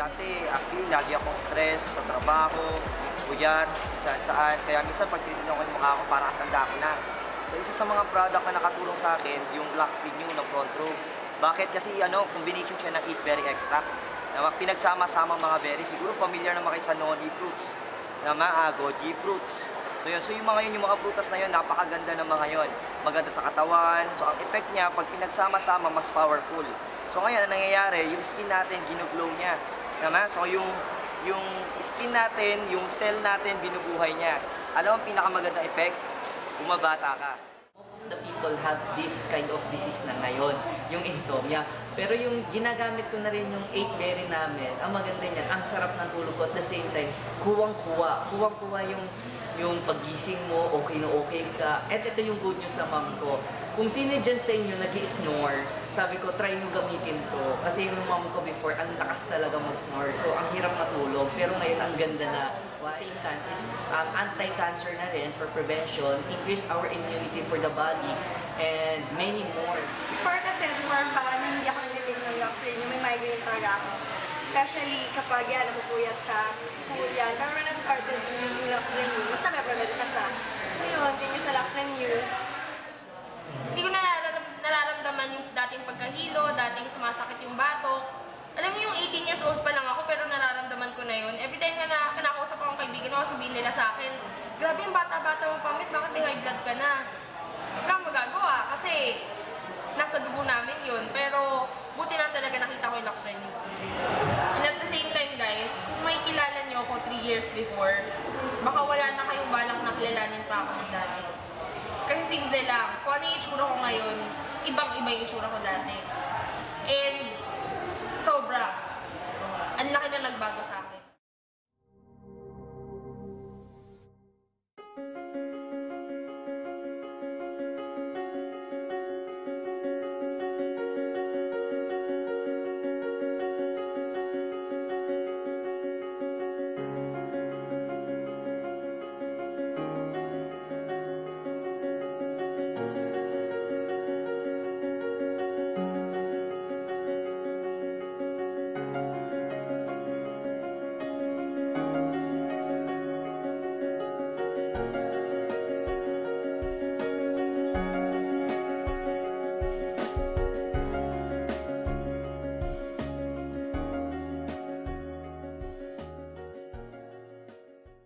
dati, actually, lagi akong stress sa trabaho, puyat, saan-saan. Kaya minsan pag tinitignan ko yung mukha ko, parang tanda ko na. So, isa sa mga product na nakatulong sa akin, yung Lux Renew ng Front Row. Bakit? Kasi combination siya ng Eat Berry Extract. Pinagsama-sama mga berry. Siguro familiar naman kayo sa noni fruits, goji fruits. So yung mga yun, yung mga prutas na yun, napakaganda ng mga yun. Maganda sa katawan. So ang effect niya, pag pinagsama-sama, mas powerful. So ngayon, ang nangyayari, yung skin natin, ginuglow niya. So yung skin natin, yung cell natin, binubuhay niya. Alam ang pinakamagandang effect? Bumabata ka. Most of the people have this kind of disease na ngayon, yung insomnia. Pero yung ginagamit ko na rin yung 8-berry namin, ang maganda niyan, ang sarap ng tulog ko at the same time, kuwang-kuwa. Kuwang-kuwa yung paggising mo, okay na okay ka. At ito yung good news sa mom ko. Kung sino dyan sa inyo nag-i-snore, sabi ko, try nyo gamitin to. Kasi yung mom ko before, ang lakas talaga mag-snore. So, ang hirap matulog. Pero ngayon, ang ganda na. At the same time, it's anti-cancer na rin for prevention, increase our immunity for the body, and many more. Before parang hindi ako nag-take ng Lux Renew, may migraine talaga ako. Especially kapag napupuyat sa school yan. Pero when I started using Lux Renew, mas na-prevent na siya. So yun, thank you sa Lux Renew. Hindi ko nararamdaman yung dating pagkahilo, dating sumasakit yung batok. Alam mo yung 18 years old pa lang ako pero nararamdaman ko na yun. Every time na kinakausap akong kaibigan ko, sabihin nila sa akin, grabe yung bata-bata mong pamit, bakit may high blood ka na? Wala akong magagawa kasi nasa dugo namin yun. Pero buti lang talaga nakita ko yung Lux Renew. And at the same time guys, kung may kilala nyo ako 3 years before, baka wala na kayong balak na kilalanin pa ako ng dati. Kasi simple lang, kung ano yung itsura ko ngayon, ibang-iba yung itsura ko dati. And sobra, ang laki na nagbago sa